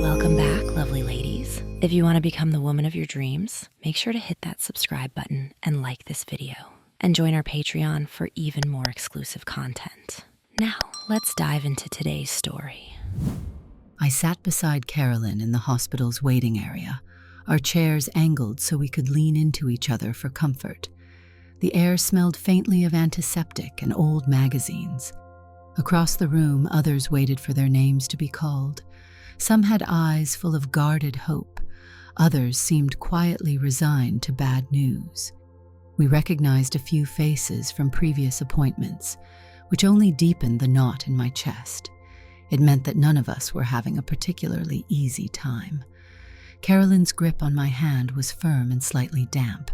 Welcome back, lovely ladies. If you want to become the woman of your dreams, make sure to hit that subscribe button and like this video. And join our Patreon for even more exclusive content. Now, let's dive into today's story. I sat beside Carolyn in the hospital's waiting area, our chairs angled so we could lean into each other for comfort. The air smelled faintly of antiseptic and old magazines. Across the room, others waited for their names to be called. Some had eyes full of guarded hope. Others seemed quietly resigned to bad news. We recognized a few faces from previous appointments, which only deepened the knot in my chest. It meant that none of us were having a particularly easy time. Carolyn's grip on my hand was firm and slightly damp.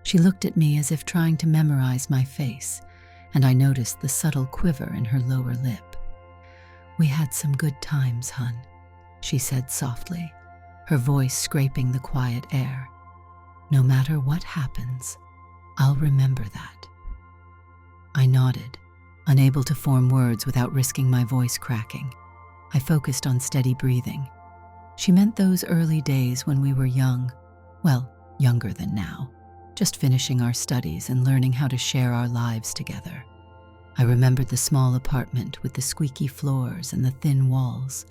She looked at me as if trying to memorize my face, and I noticed the subtle quiver in her lower lip. "We had some good times, hun," she said softly, her voice scraping the quiet air. "No matter what happens, I'll remember that." I nodded, unable to form words without risking my voice cracking. I focused on steady breathing. She meant those early days when we were young, well, younger than now, just finishing our studies and learning how to share our lives together. I remembered the small apartment with the squeaky floors and the thin walls,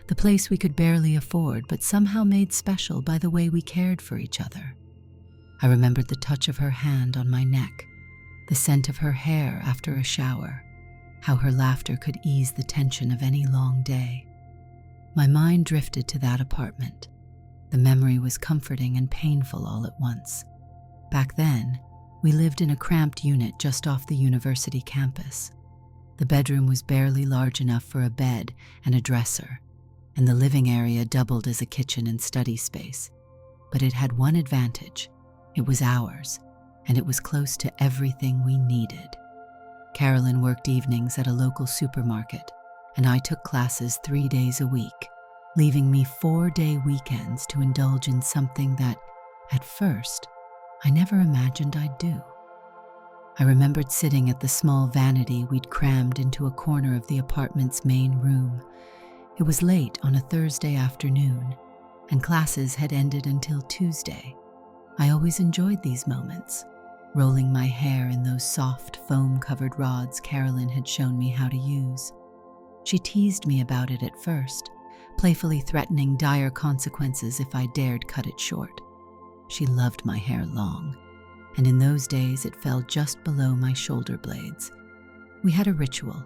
the place we could barely afford but somehow made special by the way we cared for each other. I remembered the touch of her hand on my neck, the scent of her hair after a shower, how her laughter could ease the tension of any long day. My mind drifted to that apartment. The memory was comforting and painful all at once. Back then, we lived in a cramped unit just off the university campus. The bedroom was barely large enough for a bed and a dresser, and the living area doubled as a kitchen and study space. But it had one advantage. It was ours, and it was close to everything we needed. Carolyn worked evenings at a local supermarket, and I took classes 3 days a week, leaving me 4-day weekends to indulge in something that, at first, I never imagined I'd do. I remembered sitting at the small vanity we'd crammed into a corner of the apartment's main room. It was late on a Thursday afternoon, and classes had ended until Tuesday. I always enjoyed these moments, rolling my hair in those soft, foam-covered rods Carolyn had shown me how to use. She teased me about it at first, playfully threatening dire consequences if I dared cut it short. She loved my hair long, and in those days it fell just below my shoulder blades. We had a ritual.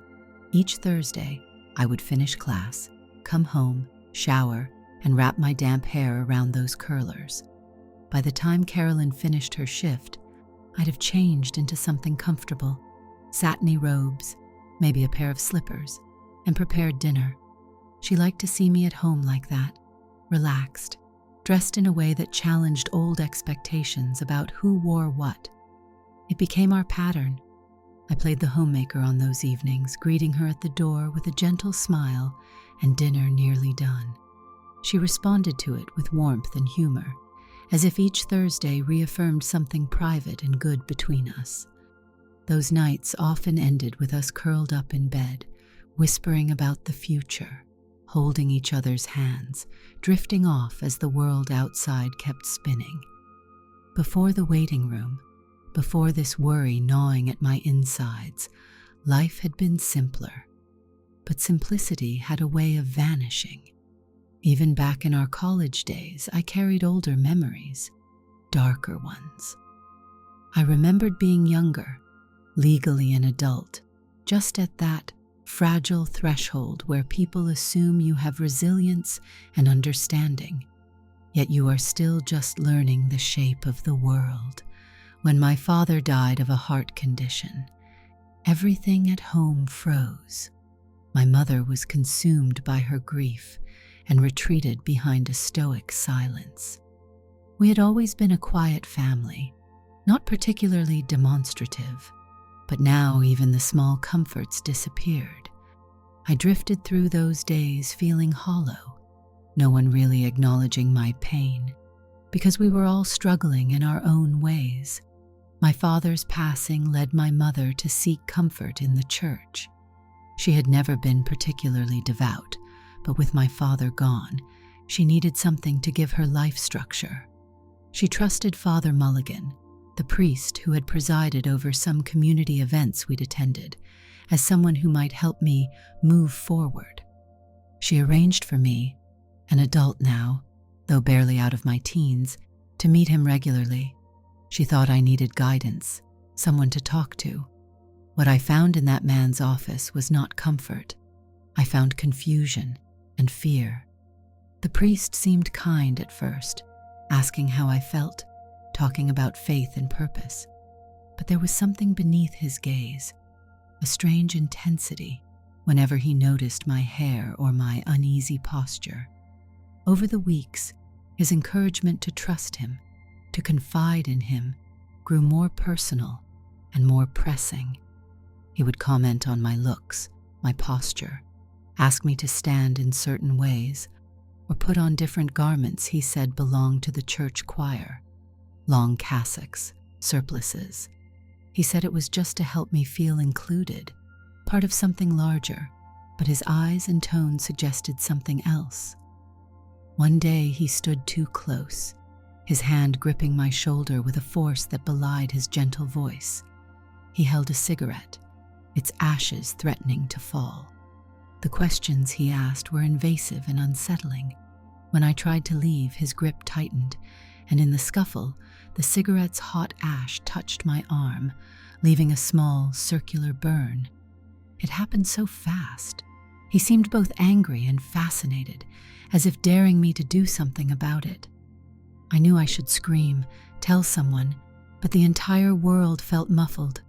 Each Thursday, I would finish class, come home, shower, and wrap my damp hair around those curlers. By the time Carolyn finished her shift, I'd have changed into something comfortable, satiny robes, maybe a pair of slippers, and prepared dinner. She liked to see me at home like that, relaxed, dressed in a way that challenged old expectations about who wore what. It became our pattern. I played the homemaker on those evenings, greeting her at the door with a gentle smile and dinner nearly done. She responded to it with warmth and humor, as if each Thursday reaffirmed something private and good between us. Those nights often ended with us curled up in bed, whispering about the future, holding each other's hands, drifting off as the world outside kept spinning. Before the waiting room, before this worry gnawing at my insides, life had been simpler. But simplicity had a way of vanishing. Even back in our college days, I carried older memories, darker ones. I remembered being younger, legally an adult, just at that fragile threshold where people assume you have resilience and understanding, yet you are still just learning the shape of the world. When my father died of a heart condition, everything at home froze. My mother was consumed by her grief and retreated behind a stoic silence. We had always been a quiet family, not particularly demonstrative, but now even the small comforts disappeared. I drifted through those days feeling hollow, no one really acknowledging my pain, because we were all struggling in our own ways. My father's passing led my mother to seek comfort in the church. She had never been particularly devout, but with my father gone, she needed something to give her life structure. She trusted Father Mulligan, the priest who had presided over some community events we'd attended, as someone who might help me move forward. She arranged for me, an adult now, though barely out of my teens, to meet him regularly. She thought I needed guidance, someone to talk to. What I found in that man's office was not comfort. I found confusion and fear. The priest seemed kind at first, asking how I felt, talking about faith and purpose. But there was something beneath his gaze, a strange intensity whenever he noticed my hair or my uneasy posture. Over the weeks, his encouragement to trust him, to confide in him, grew more personal and more pressing. He would comment on my looks, my posture, ask me to stand in certain ways, or put on different garments he said belonged to the church choir, long cassocks, surplices. He said it was just to help me feel included, part of something larger, but his eyes and tone suggested something else. One day he stood too close, his hand gripping my shoulder with a force that belied his gentle voice. He held a cigarette, its ashes threatening to fall. The questions he asked were invasive and unsettling. When I tried to leave, his grip tightened, and in the scuffle, the cigarette's hot ash touched my arm, leaving a small, circular burn. It happened so fast. He seemed both angry and fascinated, as if daring me to do something about it. I knew I should scream, tell someone, but the entire world felt muffled.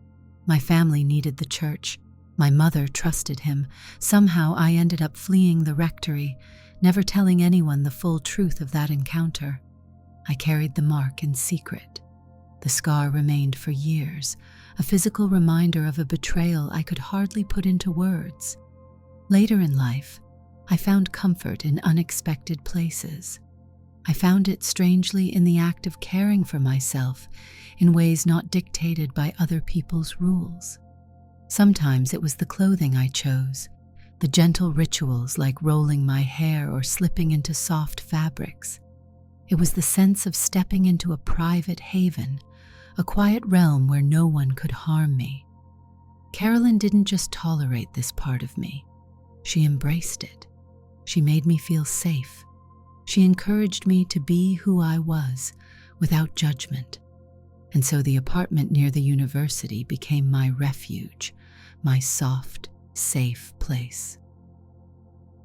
My family needed the church. My mother trusted him. Somehow I ended up fleeing the rectory, never telling anyone the full truth of that encounter. I carried the mark in secret. The scar remained for years, a physical reminder of a betrayal I could hardly put into words. Later in life, I found comfort in unexpected places. I found it strangely in the act of caring for myself in ways not dictated by other people's rules. Sometimes it was the clothing I chose, the gentle rituals like rolling my hair or slipping into soft fabrics. It was the sense of stepping into a private haven, a quiet realm where no one could harm me. Carolyn didn't just tolerate this part of me. She embraced it. She made me feel safe. She encouraged me to be who I was, without judgment. And so the apartment near the university became my refuge, my soft, safe place.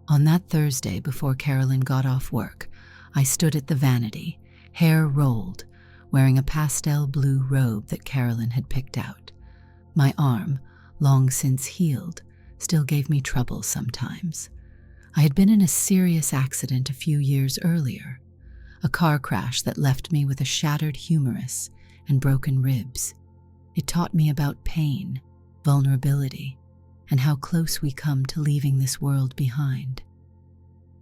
On that Thursday before Carolyn got off work, I stood at the vanity, hair rolled, wearing a pastel blue robe that Carolyn had picked out. My arm, long since healed, still gave me trouble sometimes. I had been in a serious accident a few years earlier, a car crash that left me with a shattered humerus and broken ribs. It taught me about pain, vulnerability, and how close we come to leaving this world behind.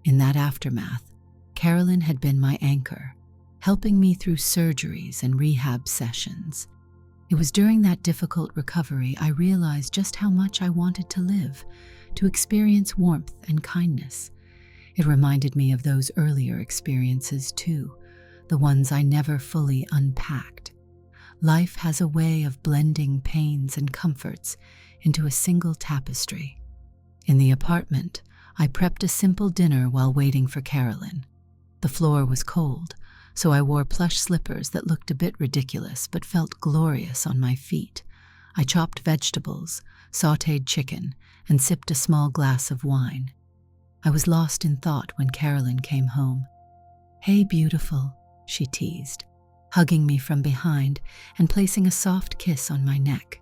In that aftermath, Carolyn had been my anchor, helping me through surgeries and rehab sessions. It was during that difficult recovery I realized just how much I wanted to live, to experience warmth and kindness. It reminded me of those earlier experiences too, the ones I never fully unpacked. Life has a way of blending pains and comforts into a single tapestry. In the apartment, I prepped a simple dinner while waiting for Carolyn. The floor was cold, so I wore plush slippers that looked a bit ridiculous but felt glorious on my feet. I chopped vegetables, sautéed chicken, and sipped a small glass of wine. I was lost in thought when Carolyn came home. "Hey, beautiful," she teased, hugging me from behind and placing a soft kiss on my neck.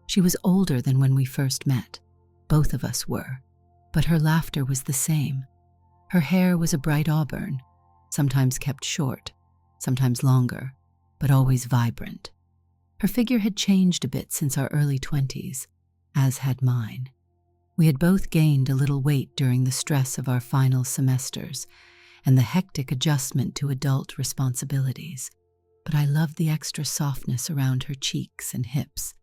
She was older than when we first met. Both of us were, but her laughter was the same. Her hair was a bright auburn, sometimes kept short, sometimes longer, but always vibrant. Her figure had changed a bit since our early 20s, as had mine. We had both gained a little weight during the stress of our final semesters and the hectic adjustment to adult responsibilities. but I loved the extra softness around her cheeks and hips.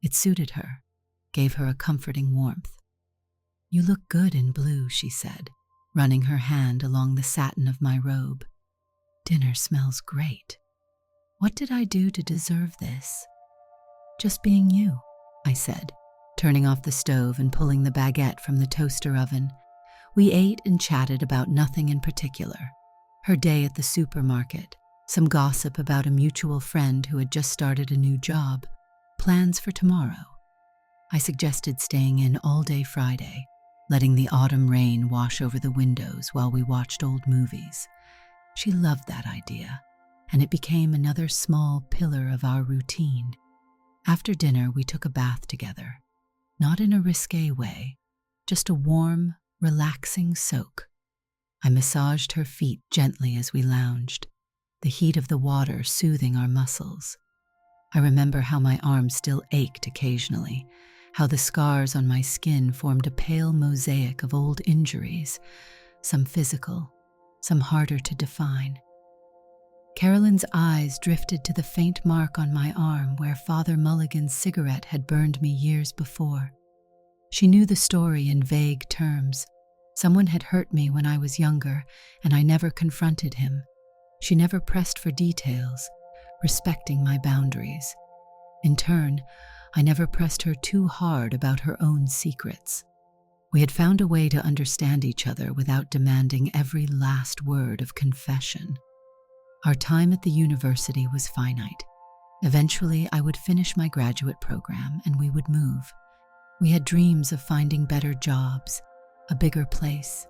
It suited her, gave her a comforting warmth. "You look good in blue," she said, running her hand along the satin of my robe. "Dinner smells great. What did I do to deserve this?" "Just being you," I said, turning off the stove and pulling the baguette from the toaster oven. We ate and chatted about nothing in particular. Her day at the supermarket, some gossip about a mutual friend who had just started a new job, plans for tomorrow. I suggested staying in all day Friday, letting the autumn rain wash over the windows while we watched old movies. She loved that idea, and it became another small pillar of our routine. After dinner, we took a bath together, not in a risque way, just a warm, relaxing soak. I massaged her feet gently as we lounged, the heat of the water soothing our muscles. I remember how my arms still ached occasionally, how the scars on my skin formed a pale mosaic of old injuries, some physical, some harder to define. Carolyn's eyes drifted to the faint mark on my arm where Father Mulligan's cigarette had burned me years before. She knew the story in vague terms. Someone had hurt me when I was younger, and I never confronted him. She never pressed for details, respecting my boundaries. In turn, I never pressed her too hard about her own secrets. We had found a way to understand each other without demanding every last word of confession. Our time at the university was finite. Eventually, I would finish my graduate program and we would move. We had dreams of finding better jobs, a bigger place.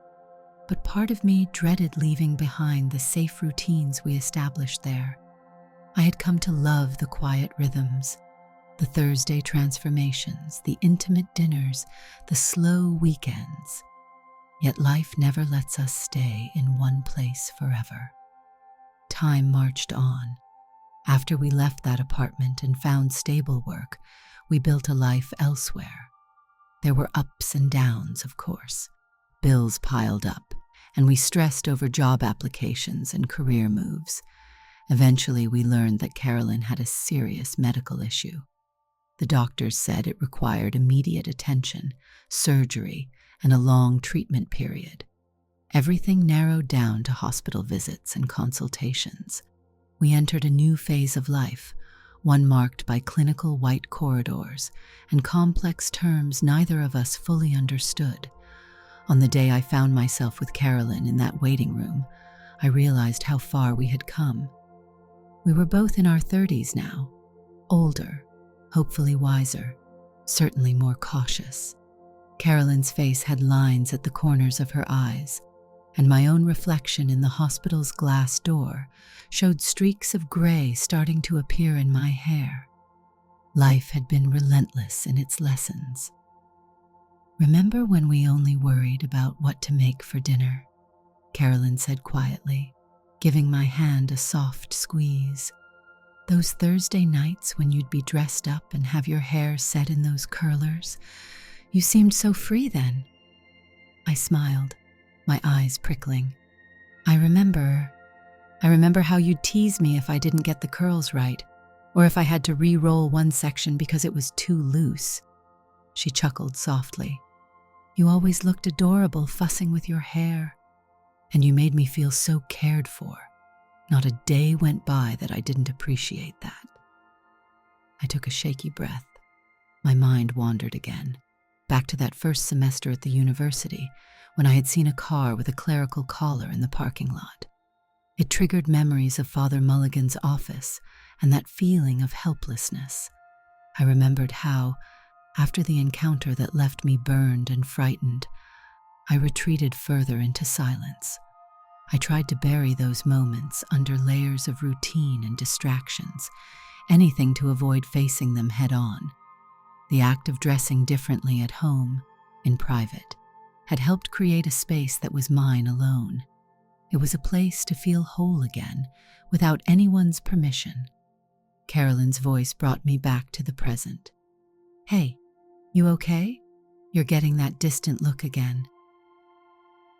But part of me dreaded leaving behind the safe routines we established there. I had come to love the quiet rhythms, the Thursday transformations, the intimate dinners, the slow weekends. Yet life never lets us stay in one place forever. Time marched on. After we left that apartment and found stable work, we built a life elsewhere. There were ups and downs, of course. Bills piled up, and we stressed over job applications and career moves. Eventually, we learned that Carolyn had a serious medical issue. The doctors said it required immediate attention, surgery, and a long treatment period. Everything narrowed down to hospital visits and consultations. We entered a new phase of life, one marked by clinical white corridors and complex terms neither of us fully understood. On the day I found myself with Carolyn in that waiting room, I realized how far we had come. We were both in our 30s now, older, hopefully wiser, certainly more cautious. Carolyn's face had lines at the corners of her eyes, and my own reflection in the hospital's glass door showed streaks of gray starting to appear in my hair. Life had been relentless in its lessons. "Remember when we only worried about what to make for dinner?" Carolyn said quietly, giving my hand a soft squeeze. "Those Thursday nights when you'd be dressed up and have your hair set in those curlers? You seemed so free then." I smiled, my eyes prickling. I remember how you'd tease me if I didn't get the curls right, or if I had to re-roll one section because it was too loose." She chuckled softly. "You always looked adorable fussing with your hair, and you made me feel so cared for. Not a day went by that I didn't appreciate that." I took a shaky breath. My mind wandered again, back to that first semester at the university, when I had seen a car with a clerical collar in the parking lot. It triggered memories of Father Mulligan's office and that feeling of helplessness. I remembered how, after the encounter that left me burned and frightened, I retreated further into silence. I tried to bury those moments under layers of routine and distractions, anything to avoid facing them head-on. The act of dressing differently at home, in private, had helped create a space that was mine alone. It was a place to feel whole again, without anyone's permission. Carolyn's voice brought me back to the present. "Hey, you okay? You're getting that distant look again."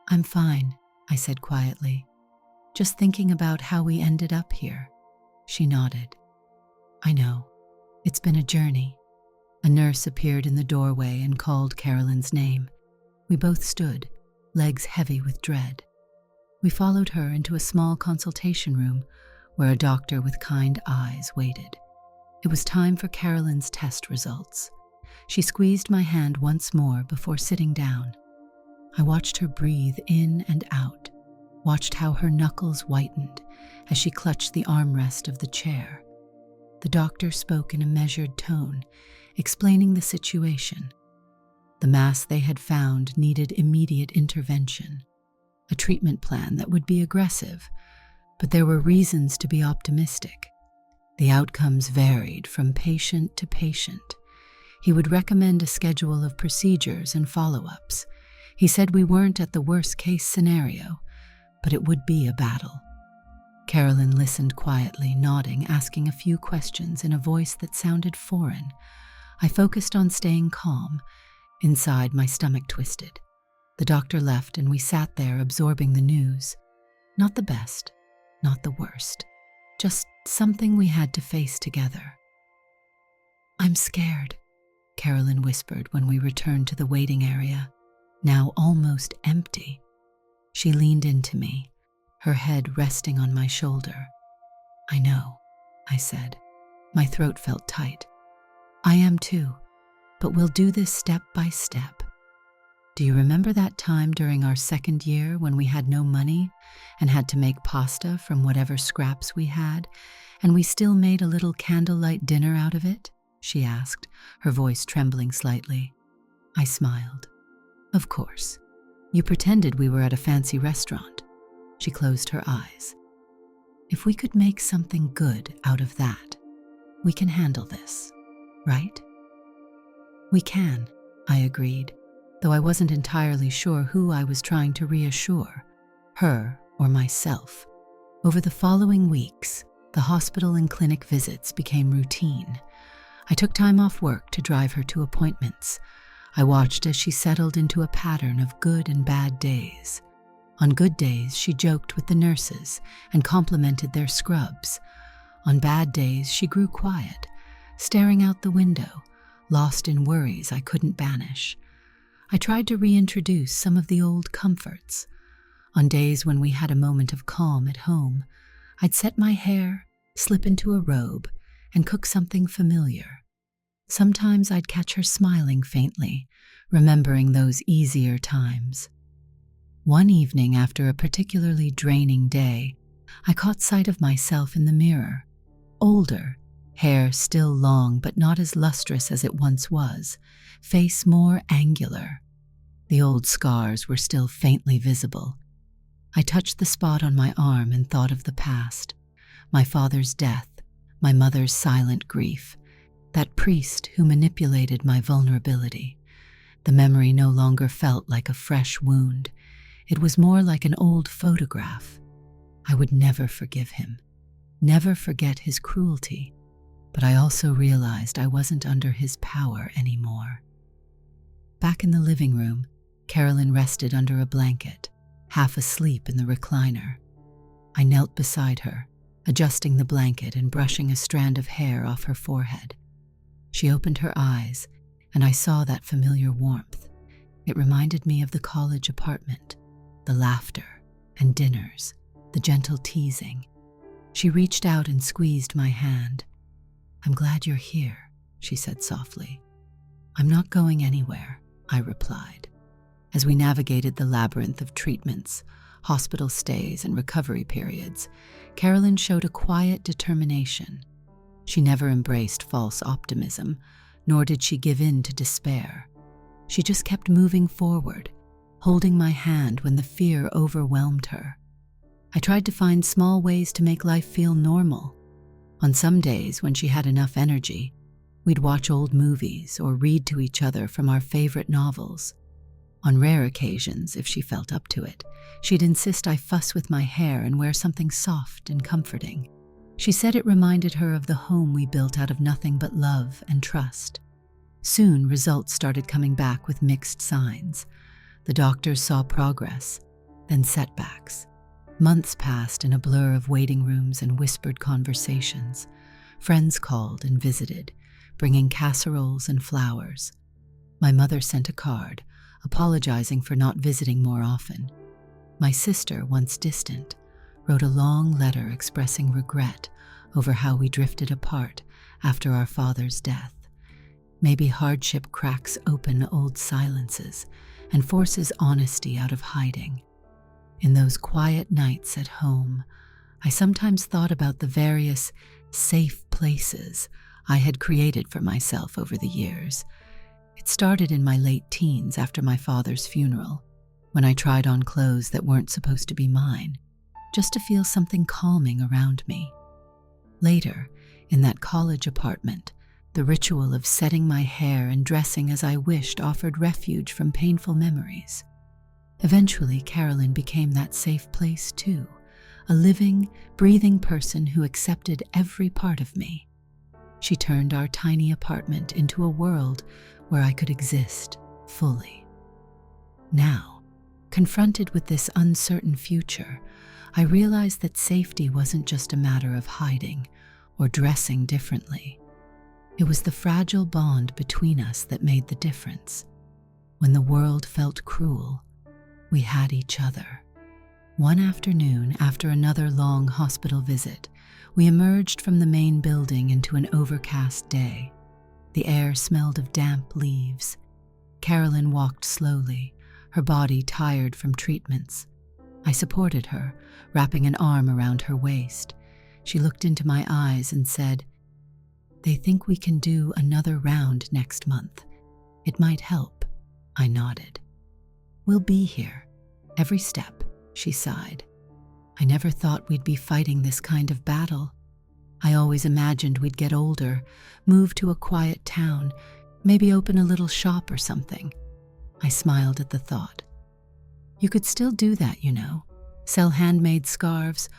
"I'm fine," I said quietly. "Just thinking about how we ended up here." She nodded. I know. It's been a journey. A nurse appeared in the doorway and called Carolyn's name. We both stood, legs heavy with dread. We followed her into a small consultation room where a doctor with kind eyes waited. It was time for Carolyn's test results. She squeezed my hand once more before sitting down. I watched her breathe in and out, watched how her knuckles whitened as she clutched the armrest of the chair. The doctor spoke in a measured tone, explaining the situation. The mass they had found needed immediate intervention, a treatment plan that would be aggressive, but there were reasons to be optimistic. The outcomes varied from patient to patient. He would recommend a schedule of procedures and follow-ups. He said we weren't at the worst-case scenario, but it would be a battle. Carolyn listened quietly, nodding, asking a few questions in a voice that sounded foreign. I focused on staying calm. Inside, my stomach twisted. The doctor left, and we sat there absorbing the news. Not the best, not the worst. Just something we had to face together. I'm scared, Carolyn whispered when we returned to the waiting area, now almost empty. She leaned into me, her head resting on my shoulder. I know, I said. My throat felt tight. I am too, but we'll do this step by step. Do you remember that time during our second year when we had no money and had to make pasta from whatever scraps we had, and we still made a little candlelight dinner out of it? She asked, her voice trembling slightly. I smiled. Of course. You pretended we were at a fancy restaurant. She closed her eyes. If we could make something good out of that, we can handle this, right? We can, I agreed, though I wasn't entirely sure who I was trying to reassure, her or myself. Over the following weeks, the hospital and clinic visits became routine. I took time off work to drive her to appointments. I watched as she settled into a pattern of good and bad days. On good days, she joked with the nurses and complimented their scrubs. On bad days, she grew quiet, staring out the window, lost in worries I couldn't banish. I tried to reintroduce some of the old comforts. On days when we had a moment of calm at home, I'd set my hair, slip into a robe, and cook something familiar. Sometimes I'd catch her smiling faintly, remembering those easier times. One evening after a particularly draining day, I caught sight of myself in the mirror. Older, hair still long but not as lustrous as it once was, face more angular. The old scars were still faintly visible. I touched the spot on my arm and thought of the past, my father's death, my mother's silent grief, that priest who manipulated my vulnerability. The memory no longer felt like a fresh wound. It was more like an old photograph. I would never forgive him, never forget his cruelty, but I also realized I wasn't under his power anymore. Back in the living room, Carolyn rested under a blanket, half asleep in the recliner. I knelt beside her, adjusting the blanket and brushing a strand of hair off her forehead. She opened her eyes, and I saw that familiar warmth. It reminded me of the college apartment, the laughter and dinners, the gentle teasing. She reached out and squeezed my hand. I'm glad you're here, she said softly. I'm not going anywhere, I replied. As we navigated the labyrinth of treatments, hospital stays, and recovery periods, Carolyn showed a quiet determination. She never embraced false optimism, nor did she give in to despair. She just kept moving forward, holding my hand when the fear overwhelmed her. I tried to find small ways to make life feel normal. On some days, when she had enough energy, we'd watch old movies or read to each other from our favorite novels. On rare occasions, if she felt up to it, she'd insist I fuss with my hair and wear something soft and comforting. She said it reminded her of the home we built out of nothing but love and trust. Soon, results started coming back with mixed signs. The doctors saw progress, then setbacks. Months passed in a blur of waiting rooms and whispered conversations. Friends called and visited, bringing casseroles and flowers. My mother sent a card, apologizing for not visiting more often. My sister, once distant, wrote a long letter expressing regret over how we drifted apart after our father's death. Maybe hardship cracks open old silences and forces honesty out of hiding. In those quiet nights at home, I sometimes thought about the various safe places I had created for myself over the years. It started in my late teens after my father's funeral, when I tried on clothes that weren't supposed to be mine, just to feel something calming around me. Later, in that college apartment, the ritual of setting my hair and dressing as I wished offered refuge from painful memories. Eventually, Carolyn became that safe place too, a living, breathing person who accepted every part of me. She turned our tiny apartment into a world where I could exist fully. Now, confronted with this uncertain future, I realized that safety wasn't just a matter of hiding or dressing differently. It was the fragile bond between us that made the difference. When the world felt cruel, we had each other. One afternoon, after another long hospital visit, we emerged from the main building into an overcast day. The air smelled of damp leaves. Carolyn walked slowly, her body tired from treatments. I supported her, wrapping an arm around her waist. She looked into my eyes and said, "They think we can do another round next month. It might help." I nodded. "We'll be here, every step," she sighed. "I never thought we'd be fighting this kind of battle. I always imagined we'd get older, move to a quiet town, maybe open a little shop or something." I smiled at the thought. "You could still do that, you know. Sell handmade scarves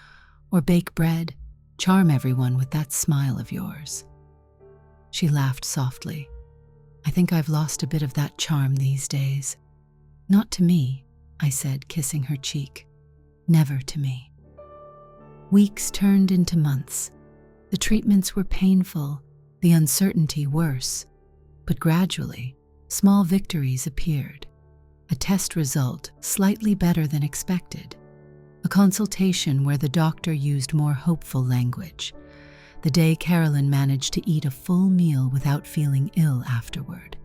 or bake bread, charm everyone with that smile of yours." She laughed softly. "I think I've lost a bit of that charm these days." "Not to me," I said, kissing her cheek. "Never to me." Weeks turned into months. The treatments were painful, the uncertainty worse. But gradually, small victories appeared. A test result slightly better than expected. A consultation where the doctor used more hopeful language. The day Carolyn managed to eat a full meal without feeling ill afterward.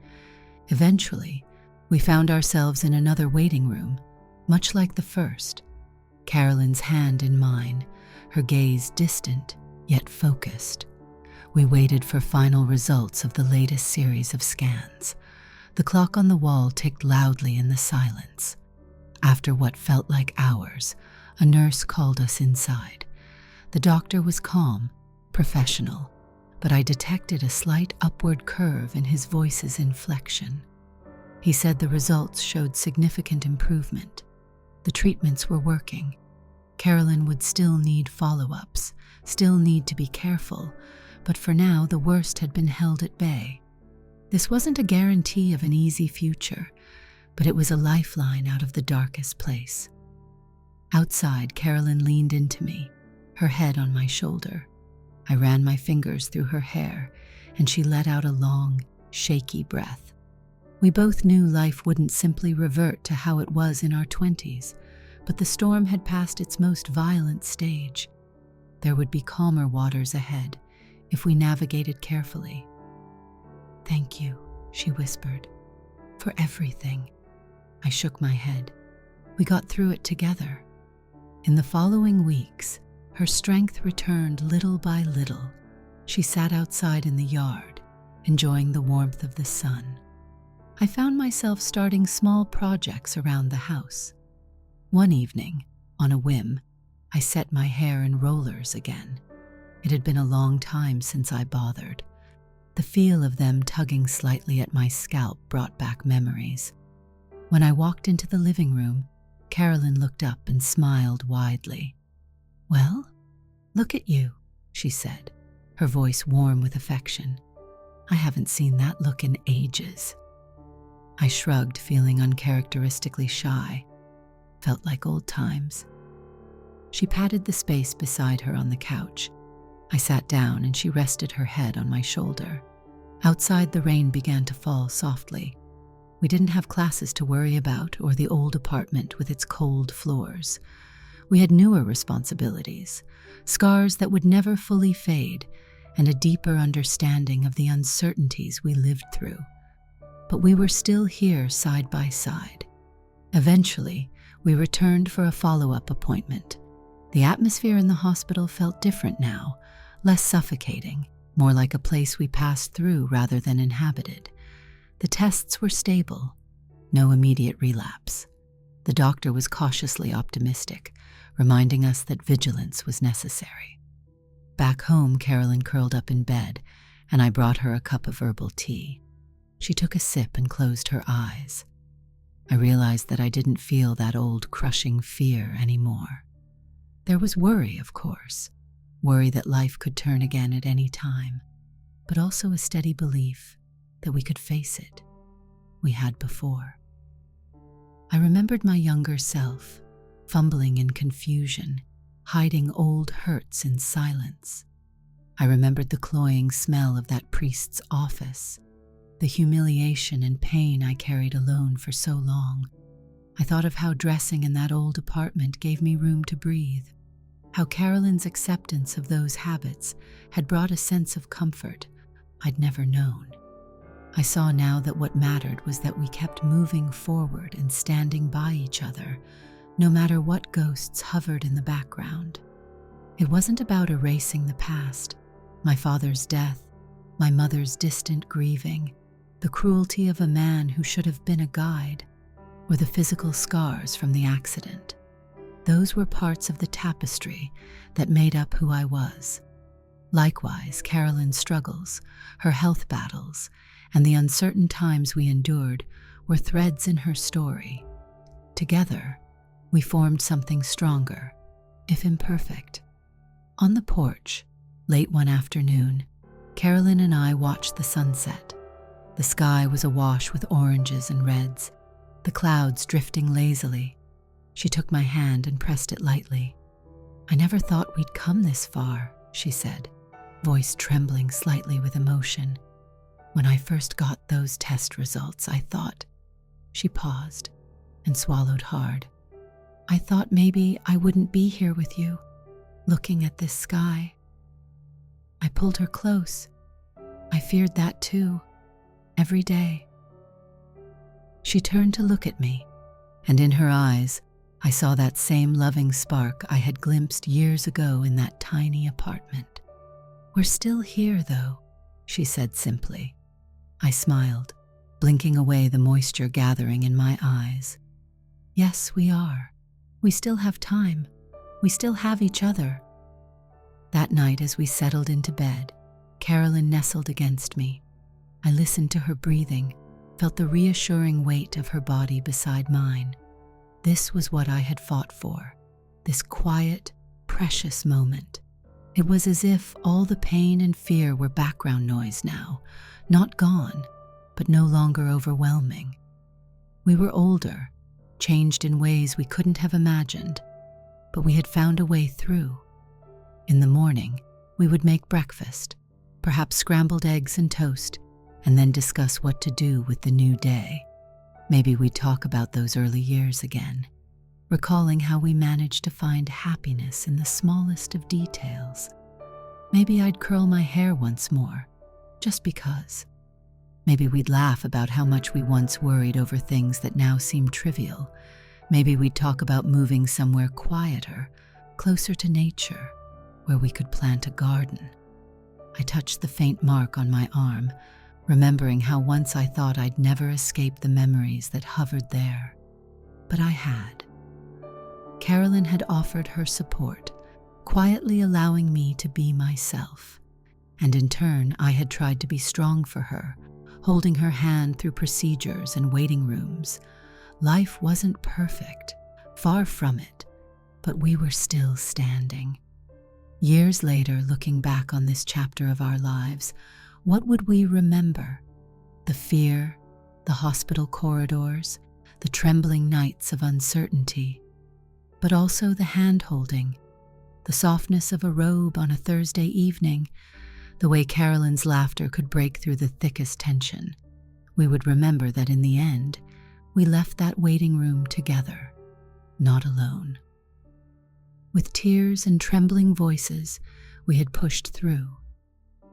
Eventually, we found ourselves in another waiting room, much like the first. Carolyn's hand in mine, her gaze distant, yet focused. We waited for final results of the latest series of scans. The clock on the wall ticked loudly in the silence. After what felt like hours, a nurse called us inside. The doctor was calm, professional, but I detected a slight upward curve in his voice's inflection. He said the results showed significant improvement. The treatments were working. Carolyn would still need follow-ups, still need to be careful, but for now the worst had been held at bay. This wasn't a guarantee of an easy future, but it was a lifeline out of the darkest place. Outside, Carolyn leaned into me, her head on my shoulder. I ran my fingers through her hair, and she let out a long, shaky breath. We both knew life wouldn't simply revert to how it was in our 20s, but the storm had passed its most violent stage. There would be calmer waters ahead, if we navigated carefully. "Thank you," she whispered, "for everything." I shook my head. We got through it together. In the following weeks, her strength returned little by little. She sat outside in the yard, enjoying the warmth of the sun. I found myself starting small projects around the house. One evening, on a whim, I set my hair in rollers again. It had been a long time since I bothered. The feel of them tugging slightly at my scalp brought back memories. When I walked into the living room, Carolyn looked up and smiled widely. "Well, look at you," she said, her voice warm with affection. "I haven't seen that look in ages." I shrugged, feeling uncharacteristically shy. Felt like old times. She patted the space beside her on the couch. I sat down and she rested her head on my shoulder. Outside, the rain began to fall softly. We didn't have classes to worry about or the old apartment with its cold floors. We had newer responsibilities, scars that would never fully fade, and a deeper understanding of the uncertainties we lived through. But we were still here side by side. Eventually, we returned for a follow-up appointment. The atmosphere in the hospital felt different now, less suffocating, more like a place we passed through rather than inhabited. The tests were stable, no immediate relapse. The doctor was cautiously optimistic, reminding us that vigilance was necessary. Back home, Carolyn curled up in bed, and I brought her a cup of herbal tea. She took a sip and closed her eyes. I realized that I didn't feel that old crushing fear anymore. There was worry, of course, worry that life could turn again at any time, but also a steady belief that we could face it. We had before. I remembered my younger self, fumbling in confusion, hiding old hurts in silence. I remembered the cloying smell of that priest's office, the humiliation and pain I carried alone for so long. I thought of how dressing in that old apartment gave me room to breathe, how Carolyn's acceptance of those habits had brought a sense of comfort I'd never known. I saw now that what mattered was that we kept moving forward and standing by each other, no matter what ghosts hovered in the background. It wasn't about erasing the past, my father's death, my mother's distant grieving, the cruelty of a man who should have been a guide, or the physical scars from the accident. Those were parts of the tapestry that made up who I was. Likewise, Carolyn's struggles, her health battles, and the uncertain times we endured were threads in her story. Together, we formed something stronger, if imperfect. On the porch, late one afternoon, Carolyn and I watched the sunset. The sky was awash with oranges and reds, the clouds drifting lazily. She took my hand and pressed it lightly. "I never thought we'd come this far," she said, voice trembling slightly with emotion. "When I first got those test results, I thought..." She paused and swallowed hard. "I thought maybe I wouldn't be here with you, looking at this sky." I pulled her close. I feared that too, every day. She turned to look at me, and in her eyes, I saw that same loving spark I had glimpsed years ago in that tiny apartment. "We're still here, though," she said simply. I smiled, blinking away the moisture gathering in my eyes. "Yes, we are. We still have time. We still have each other." That night, as we settled into bed, Carolyn nestled against me. I listened to her breathing, felt the reassuring weight of her body beside mine. This was what I had fought for, this quiet, precious moment. It was as if all the pain and fear were background noise now, not gone, but no longer overwhelming. We were older, changed in ways we couldn't have imagined, but we had found a way through. In the morning, we would make breakfast, perhaps scrambled eggs and toast, and then discuss what to do with the new day. Maybe we'd talk about those early years again, recalling how we managed to find happiness in the smallest of details. Maybe I'd curl my hair once more, just because. Maybe we'd laugh about how much we once worried over things that now seem trivial. Maybe we'd talk about moving somewhere quieter, closer to nature, where we could plant a garden. I touched the faint mark on my arm, remembering how once I thought I'd never escape the memories that hovered there. But I had. Carolyn had offered her support, quietly allowing me to be myself. And in turn, I had tried to be strong for her, holding her hand through procedures and waiting rooms. Life wasn't perfect, far from it, but we were still standing. Years later, looking back on this chapter of our lives, what would we remember? The fear, the hospital corridors, the trembling nights of uncertainty, but also the hand-holding, the softness of a robe on a Thursday evening, the way Carolyn's laughter could break through the thickest tension. We would remember that in the end, we left that waiting room together, not alone. With tears and trembling voices, we had pushed through.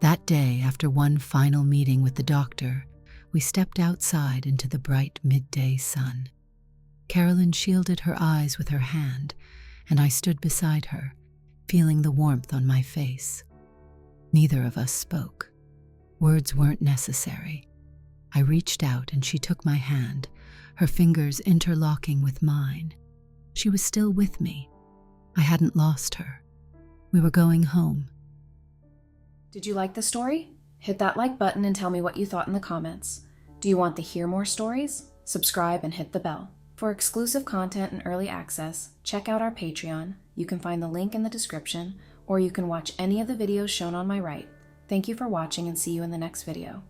That day, after one final meeting with the doctor, we stepped outside into the bright midday sun. Carolyn shielded her eyes with her hand, and I stood beside her, feeling the warmth on my face. Neither of us spoke. Words weren't necessary. I reached out and she took my hand, her fingers interlocking with mine. She was still with me. I hadn't lost her. We were going home. Did you like the story? Hit that like button and tell me what you thought in the comments. Do you want to hear more stories? Subscribe and hit the bell. For exclusive content and early access, check out our Patreon. You can find the link in the description, or you can watch any of the videos shown on my right. Thank you for watching and see you in the next video.